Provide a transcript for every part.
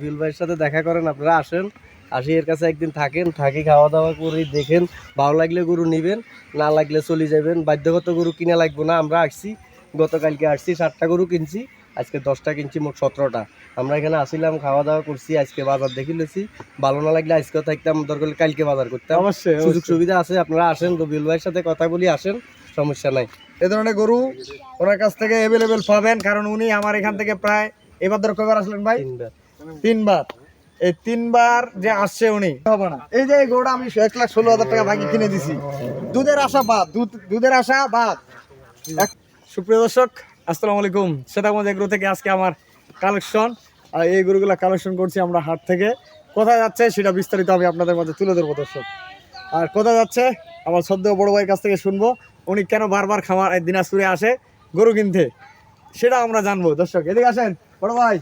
বিল ভাইয়ের সাথে দেখা করেন, আপনারা আসেন, আসি এর কাছে একদিন থাকেন, থাকি খাওয়া দাওয়া করে দেখেন, ভালো লাগলে গরু নেবেন, না লাগলে চলে যাবেন। বাধ্যগত গরু কিনা লাগবো না। আমরা আসছি, গতকালকে আসছি 7টা গরু কিনছি, আজকে 10টা কিনছি, মোট 17টা। আমরা এখানে আসিলাম, খাওয়া দাওয়া করছি, আজকে বাজার দেখে লেছি। ভালো না লাগলে আজকেও থাকতাম, দরকার হলে কালকে বাজার করতাম। অবশ্যই সুযোগ সুবিধা আছে, আপনারা আসেন, রবিউল ভাইয়ের সাথে কথা বলি, আসেন, সমস্যা নাই। এ ধরনের গরু ওনার কাছ থেকে অ্যাভেলেবেল পাবেন, কারণ উনি আমার এখান থেকে প্রায় এবার ধর কয়বার আসলেন ভাই? 3বার। 3বার। এই 3বার যে আসছে উনি হবে না। এই যে এই গরুটা আমি 1,16,000 টাকা ভাগে কিনে দিছি, দুধের আশা বাদ, দুধের আশা বাদ। সুপ্রিয় দর্শক, আসসালামু আলাইকুম। সেটাগঞ্জ এগ্রো থেকে আজকে আমার কালেকশন, আর এই গরুগুলা কালেকশন করছি আমরা হাট থেকে। কোথায় যাচ্ছে সেটা বিস্তারিত আমি আপনাদের মাঝে তুলে ধরবো দর্শক। আর কোথায় যাচ্ছে আমার সদ্য বড় ভাইয়ের কাছ থেকে শুনবো, উনি কেন বারবার খামার দিনাজপুরে আসে গরু কিনতে, সেটা আমরা জানবো দর্শক। এদিকে আসেন বড় ভাই,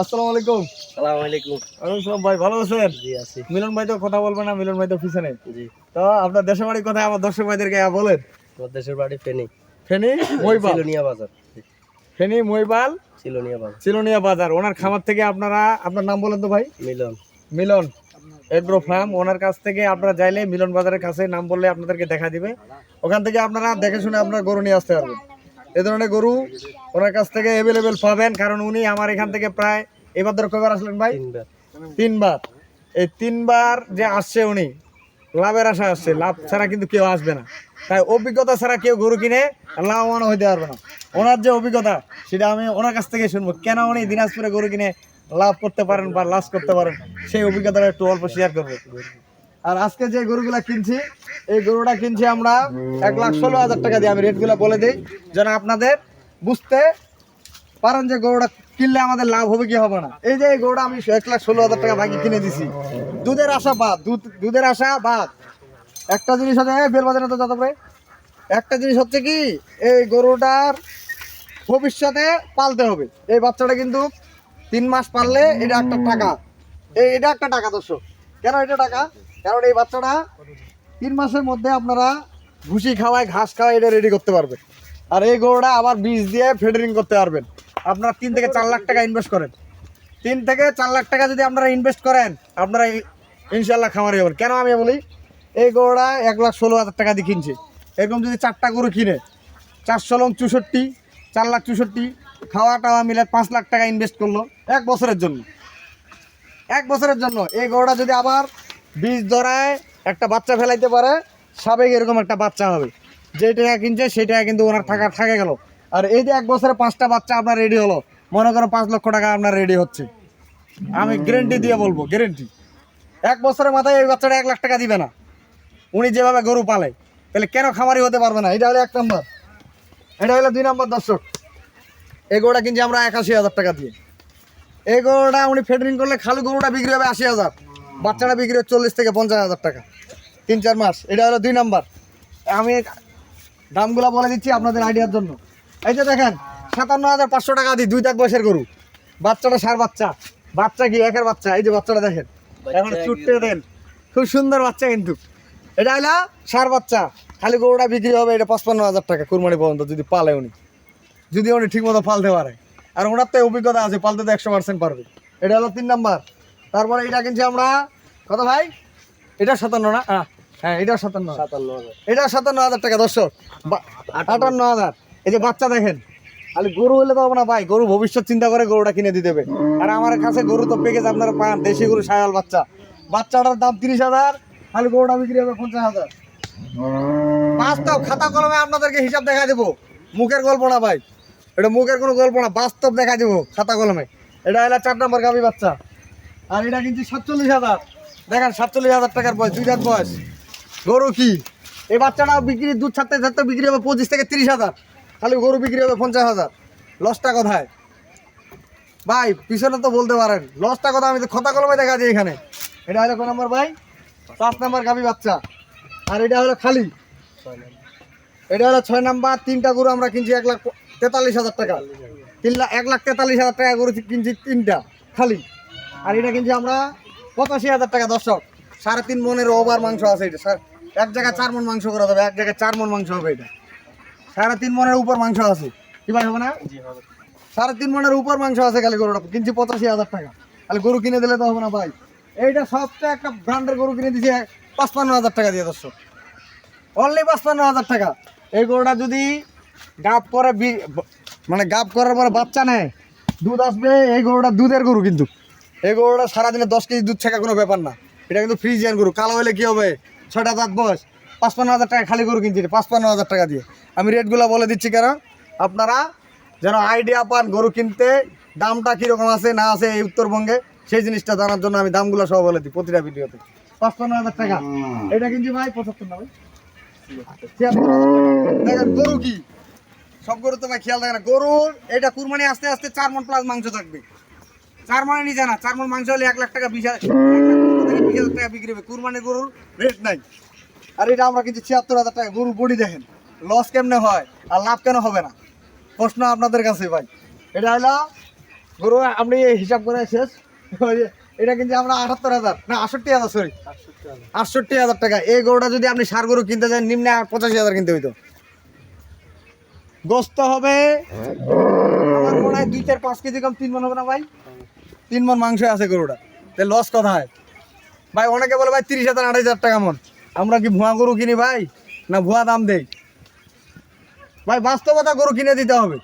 আসসালামু আলাইকুম। আসসালামু আলাইকুম। ওয়ালাইকুম সালাম ভাই, ভালো আছেন? জি আছি। মিলন ভাই তো কথা বলবে না, মিলন ভাই তো পিছনে। জি। তো আপনার দেশের বাড়ি কোথায় আমার দর্শক ভাইদেরকে বলেন? আমার দেশের বাড়ি ফেনী, ফেনী মহিবাল। সিলোনিয়া বাজার। ফেনী মহিবাল সিলোনিয়া বাজার। চিলোনিয়া বাজার। ওনার খামার থেকে আপনারা, আপনার নাম বলেন তো ভাই? মিলন। মিলন এগ্রো ফার্ম। ওনার কাছ থেকে আপনারা চাইলে মিলন বাজারের কাছে নাম বললে আপনাদেরকে দেখা দিবে, ওখান থেকে আপনারা দেখে শুনে আপনার গরু নিয়ে আসতে পারবেন। এ ধরনের গরু ওনার কাছ থেকে অ্যাভেলেবেল পাবেন, কারণ উনি আমার এখান থেকে প্রায় এবার ধর কয়বার আসলেন ভাই? 3বার। 3বার। এই 3বার যে আসছে উনি লাভের আশা আসছে, লাভ ছাড়া কিন্তু কেউ আসবে না। তাই অভিজ্ঞতা ছাড়া কেউ গরু কিনে লাভবান হইতে পারবে না। ওনার যে অভিজ্ঞতা সেটা আমি ওনার কাছ থেকে শুনবো, কেন উনি দিনাজপুরে গরু কিনে লাভ করতে পারেন বা লাভ করতে পারেন, সেই অভিজ্ঞতাটা একটু অল্প শেয়ার করবো। আর আজকে যে গরুগুলা কিনছি, এই গরুটা কিনছি আমরা 1,16,000 টাকা দিয়ে। আমি রেটগুলো বলে দিই যেন আপনাদের বুঝতে পারেন যে গরুটা কিনলে আমাদের লাভ হবে কি হবে না। এই যে এই গরুটা আমি 1,16,000 টাকা ভাগে কিনে দিছি, দুধের আশা বাদ, দুধের আশা বাদ। একটা জিনিস হচ্ছে বেল বাজারে তো যত করে, একটা জিনিস হচ্ছে কি, এই গরুটার ভবিষ্যতে পালতে হবে। এই বাচ্চাটা কিন্তু 3 মাস পাললে এটা একটা টাকা, এটা একটা টাকা দর্শক। কেন এটা টাকা? কারণ এই বাচ্চাটা 3 মাসের মধ্যে আপনারা ভুসি খাওয়ায়, ঘাস খাওয়ায় এটা রেডি করতে পারবে। আর এই গরুটা আবার বীজ দিয়ে ফেডারিং করতে পারবেন। আপনারা 3 থেকে 4 লাখ টাকা ইনভেস্ট করেন, 3 থেকে 4 লাখ টাকা যদি আপনারা ইনভেস্ট করেন, আপনারা ইনশাল্লাহ খামারি হবেন। কেন আমি বলি, এই গরুটা 1,16,000 টাকা দিয়ে কিনছে। এরকম যদি 4টা গরু কিনে 400 লং 64, 4,64,000 খাওয়া টাওয়া মিলে 5 লাখ টাকা ইনভেস্ট করলো 1 বছরের জন্য। 1 বছরের জন্য এই গরুটা যদি আবার বীজ ধরায় একটা বাচ্চা ফেলাইতে পারে, সাবেক এরকম একটা বাচ্চা হবে। যে টাকা কিনছে সেই টাকা কিন্তু ওনার থাকে গেল। আর এই যে 1 বছরে 5টা বাচ্চা আপনার রেডি হলো, মনে করো 5 লক্ষ টাকা আপনার রেডি হচ্ছে। আমি গ্যারেন্টি দিয়ে বলবো, গ্যারেন্টি। 1 বছরের মাথায় এই বাচ্চাটা 1 লাখ টাকা দিবে না। উনি যেভাবে গরু পালে, তাহলে কেন খামারি হতে পারবে না? এটা হলো 1 নম্বর। এটা হলো 2 নম্বর দর্শক। এই গরুটা কিনছি আমরা 81,000 টাকা দিয়ে। এই গরুটা উনি ফেডারিং করলে খালি গরুটা বিক্রি হবে 80,000, বাচ্চাটা বিক্রি হবে 40 থেকে 50,000 টাকা 3-4 মাস। এটা হলো 2 নম্বর। আমি দামগুলো বলে দিচ্ছি আপনাদের আইডিয়ার জন্য। এই যে দেখেন 57,500 টাকা দিই, 2 দাঁত বয়সের গরু, বাচ্চাটা সার বাচ্চা। বাচ্চা কি একের বাচ্চা, এই যে বাচ্চাটা দেখেন, এখন চুটতে দেন, খুব সুন্দর বাচ্চা কিন্তু। এটা হলো সার বাচ্চা, খালি গরুটা বিক্রি হবে এটা 55,000 টাকা কুরবানি পর্যন্ত, যদি পালে উনি, যদি উনি ঠিক মতো পালতে পারে। আর ওনার তো অভিজ্ঞতা আছে, পালতে তো 100% পারবে। এটা হলো 3 নম্বর। তারপরে এটা কিনছি আমরা কত ভাই? এটা 57 না? হ্যাঁ এটা 57, 57,000। এটা 57,000 টাকা দর্শক। 58,000। এই যে বাচ্চা দেখেন, খালি গরু হলে তো হবে না ভাই, গরু ভবিষ্যৎ চিন্তা করে গরুটা কিনে দিতে হবে। আর আমার কাছে গরু তো প্যাকেজ আপনারা পান, দেশি গরু সায়াল বাচ্চা, বাচ্চাটার দাম 30,000, খালি গরুটা বিক্রি হবে 50,000। বাস্তব খাতা কলমে আপনাদেরকে হিসাব দেখা দেবো, মুখের গল্প না ভাই, এটা মুখের কোনো গল্প না, বাস্তব দেখা দেবো খাতা কলমে। এটা হলো 4 নম্বর গাভী বাচ্চা। আর এটা কিন্তু 47,000, দেখেন 47,000 টাকার বয়স, 2 দাঁত বয়স গরু। কি এই বাচ্চাটা বিক্রি, দুধ ছাড়তে ছাড়তে বিক্রি হবে 25 থেকে 30,000, খালি গরু বিক্রি হবে 50,000। লসটা কোথায় ভাই? পিছনে তো বলতে পারেন লসটা কথা, আমি তো খাতা কলমে দেখা দিই এখানে। এটা হলো কোন নম্বর ভাই? 5 নম্বর গাভী বাচ্চা। আর এটা হলো খালি, এটা হলো 6 নম্বর। 3টা গরু আমরা কিনছি 1,43,000 টাকা, 1,43,000 টাকা গরু কিনছি 3টা খালি। আর এটা কিনছি আমরা 85,000 টাকা দর্শক। 3.5 মনের ওভার মাংস আছে এটা, এক জায়গায় 4 মন মাংস করা যাবে, এক জায়গায় 4 মন মাংস হবে। এটা 3.5 মনের উপর মাংস আছে, কি ভাই হবে না? 3.5 মনের উপর মাংস আছে খালি গরুটা, কিনছি 85,000 টাকা। তাহলে গরু কিনে দিলে তো হবে না ভাই। এইটা সবচেয়ে একটা ব্র্যান্ডের গরু কিনে দিয়েছে 55,000 টাকা দিয়ে দর্শক, অনলি 55,000 টাকা। এই গরুটা যদি গাব করে মানে গাব করার পরে বাচ্চা নেয়, দুধ আসবে। এই গরুটা দুধের গরু, কিন্তু এই গরুটা সারাদিনে 10 কেজি দুধ ছাকা কোনো ব্যাপার না। এটা কিন্তু ফ্রিজিয়ান গরু। কালো হলে কি হবে, 6টা দাঁত বয়স, 55,000 টাকা খালি গরু কিনছি, 55,000 টাকা দিয়ে। আমি রেটগুলো বলে দিচ্ছি কেন, আপনারা যেন আইডিয়া পান গরু কিনতে দামটা কীরকম আছে না আছে এই উত্তরবঙ্গে, সেই জিনিসটা জানার জন্য আমি দামগুলো সব বলে দিই প্রতিটা ভিডিওতে। 55,000 টাকা এটা কিনছি ভাই, 75 না ভাই, 76,000 টাকা। দেখেন গরু কি, সব গরু তো ভাই খেয়াল থাকে না। গরুর এটা কুরবানি আস্তে আস্তে 4 মণ প্লাস মাংস থাকবে। 4 মণে নিয়ে না, 4 মণ মাংস হলে 1 লাখ টাকা 20,000 টাকা বিক্রি হবে। কুরবানির গরুর রেট নাই। আর এটা আমরা কিন্তু 76,000 টাকা। গরুর বডি দেখেন, লস কেমনে হয় আর লাভ কেন হবে না, প্রশ্ন আপনাদের কাছে ভাই। এটা হলো গরু, আপনি হিসাব করে শেষ। এটা কিন্তু আমরা 78,000 না 68,000, সরি 68,000 টাকা। এই গরুটা যদি আপনি সার গরু কিনতে চান নিম্নে 85,000 কিনতে হইতো। গোস্ত হবে আমার মনে হয় 2-4-5 কেজি কম, 3 মণ হবে না ভাই? 3 মণ মাংস আছে গরুটা, তাহলে লস কোথায় ভাই? অনেকে বলে ভাই 30,000-28,000 টাকা মন। আমরা কি ভুয়া গরু কিনি ভাই, না ভুয়া দাম দেই ভাই? বাস্তবতা গরু কিনে দিতে হবে।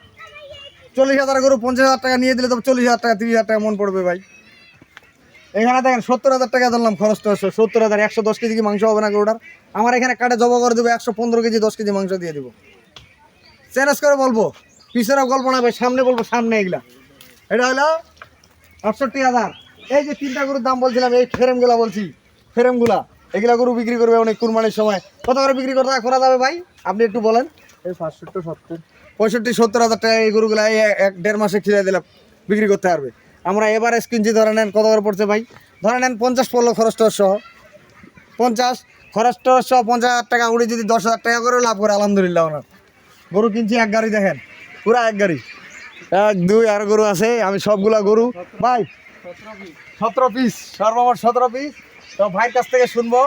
40,000 গরু 50,000 টাকা নিয়ে দিলে তো 40,000 টাকা 30,000 টাকা মন পড়বে ভাই। এখানে দেখেন 70,000 টাকা ধরলাম খরচ, 70,000, 110 কেজি কি মাংস হবে না গরুটার? আমার এখানে কাটে জবা করে দেবো 115 কেজি, 10 কেজি মাংস দিয়ে দেবো। চ্যালেঞ্জ করে বলবো, পিছনে গল্প না ভাই, সামনে বলবো, সামনে এগুলা। এটা হলো 68,000। এই যে 3টা গরুর দাম বলছিলাম, এই ফ্রেমগুলা বলছি, ফ্রেমগুলা এগুলা গরু বিক্রি করবে অনেক কুরবানির সময়। কত করে বিক্রি করা যাবে ভাই, আপনি একটু বলেন? এই 65-70, 65-70,000 টাকা এই গরুগুলা এই 1-1.5 মাসে খিলে দিলে বিক্রি করতে পারবে। আমরা এভারেজ কিনছি, ধরে নেন কত করে পড়ছে ভাই, ধরে নেন 50 পড়লো খরচ টরচ সহ, 50 খরচ টরচ সহ 50,000 টাকা উড়ে যদি 10,000 টাকা করে লাভ করে আলহামদুলিল্লাহ। ওনার গরু কিনছি এক গাড়ি, দেখেন পুরা এক গাড়ি, 1-2 আর গরু আছে। আমি সবগুলা গরু ভাই 17 পিস, সর্বমোট 17 পিস। তো ভাইয়ের কাছ থেকে শুনবো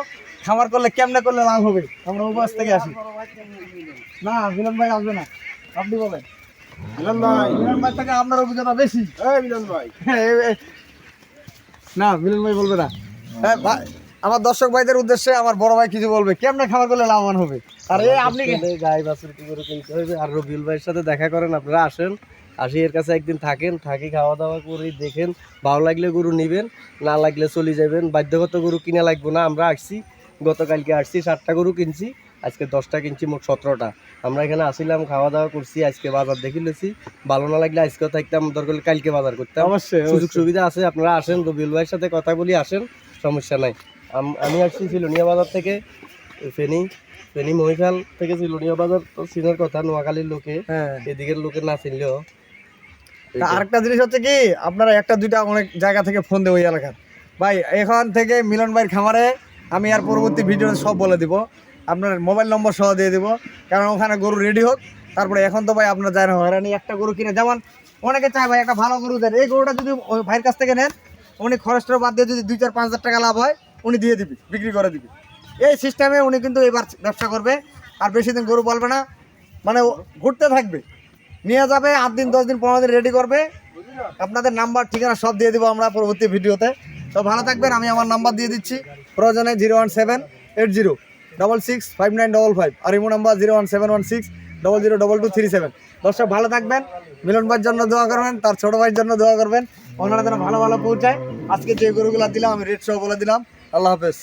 খামার করলে কেমনে করলে লাভ হবে। আমরা উপবাস থেকে আসি না, মিলন ভাই আসবে না, আপনি বলেন। মিলন ভাই থেকে আপনার অভিজ্ঞতা বেশি। মিলন ভাই না, মিলন ভাই বলবে না। হ্যাঁ ভাই, আমার দর্শক ভাইদের উদ্দেশ্যে আমার বড় ভাই কিছু বলবে, কেমনে খামার করলে লাভবান হবে। আর এই আপনি গাই বাছুর কি করে কিনতে হবে। আর রবিউল ভাইয়ের সাথে দেখা করেন, আপনারা আসেন, আসি এর কাছে একদিন থাকেন, থাকি খাওয়া দাওয়া করি, দেখেন ভালো লাগলে গরু নিবেন, না লাগলে চলে যাবেন। বাধ্যগত গরু কিনা লাগবো না। আমরা আসছি, গতকালকে আসছি 7টা গরু কিনছি, আজকে 10টা কিনছি, মোট 17টা। আমরা এখানে আসিলাম, খাওয়া দাওয়া করছি, আজকে বাজার দেখে লেছি। ভালো না লাগলে আজকেও থাকতাম, দরকার হলে কালকে বাজার করতাম। অবশ্যই সুযোগ সুবিধা আছে, আপনারা আসেন, রবিউল ভাইয়ের সাথে কথা বলি, আসেন, সমস্যা নাই। আমি আসছি সিলোনিয়া বাজার থেকে, ফেনী মহিখাল থেকে সিলোনিয়া বাজার তো চিনার কথা, নোয়াখালীর লোকে, হ্যাঁ। এদিকের লোকে না চিনলেও। আরেকটা জিনিস হচ্ছে কি, আপনারা 1-2টা অনেক জায়গা থেকে ফোন দেবো ওই এলাকার ভাই। এখান থেকে মিলন ভাইয়ের খামারে আমি আর পরবর্তী ভিডিওতে সব বলে দিব, আপনার মোবাইল নম্বর সহ দিয়ে দিব। কারণ ওখানে গরু রেডি হোক, তারপরে এখন তো ভাই আপনার যায় না হয়রানি। একটা গরু কিনে, যেমন অনেকে চায় ভাই একটা ভালো গরু দেন, এই গরুটা যদি ওই ভাইয়ের কাছ থেকে নেন, উনি খরচটা বাদ দিয়ে যদি 2-4-5 হাজার টাকা লাভ হয় উনি দিয়ে দিবি, বিক্রি করে দিবি। এই সিস্টেমে উনি কিন্তু এবার ব্যবসা করবে। আর বেশি দিন গরু বলবে না, মানে ঘুরতে থাকবে, নিয়ে যাবে 8 দিন 10 দিন 15 দিন রেডি করবে। আপনাদের নাম্বার ঠিকানা সব দিয়ে দিব আমরা পরবর্তী ভিডিওতে। তো ভালো থাকবেন, আমি আমার নাম্বার দিয়ে দিচ্ছি, প্রয়োজনে 01780665955, আর ইমো নাম্বার 01716002237। দর্শক ভালো থাকবেন, মিলন ভাইয়ের জন্য দোয়া করবেন, তার ছোট ভাইয়ের জন্য দোয়া করবেন, ওনারা যেন ভালো ভালো পৌঁছায়। আজকে যে গরুগুলা দিলাম আমি রেট সহ বলে দিলাম। আল্লাহ হাফেজ।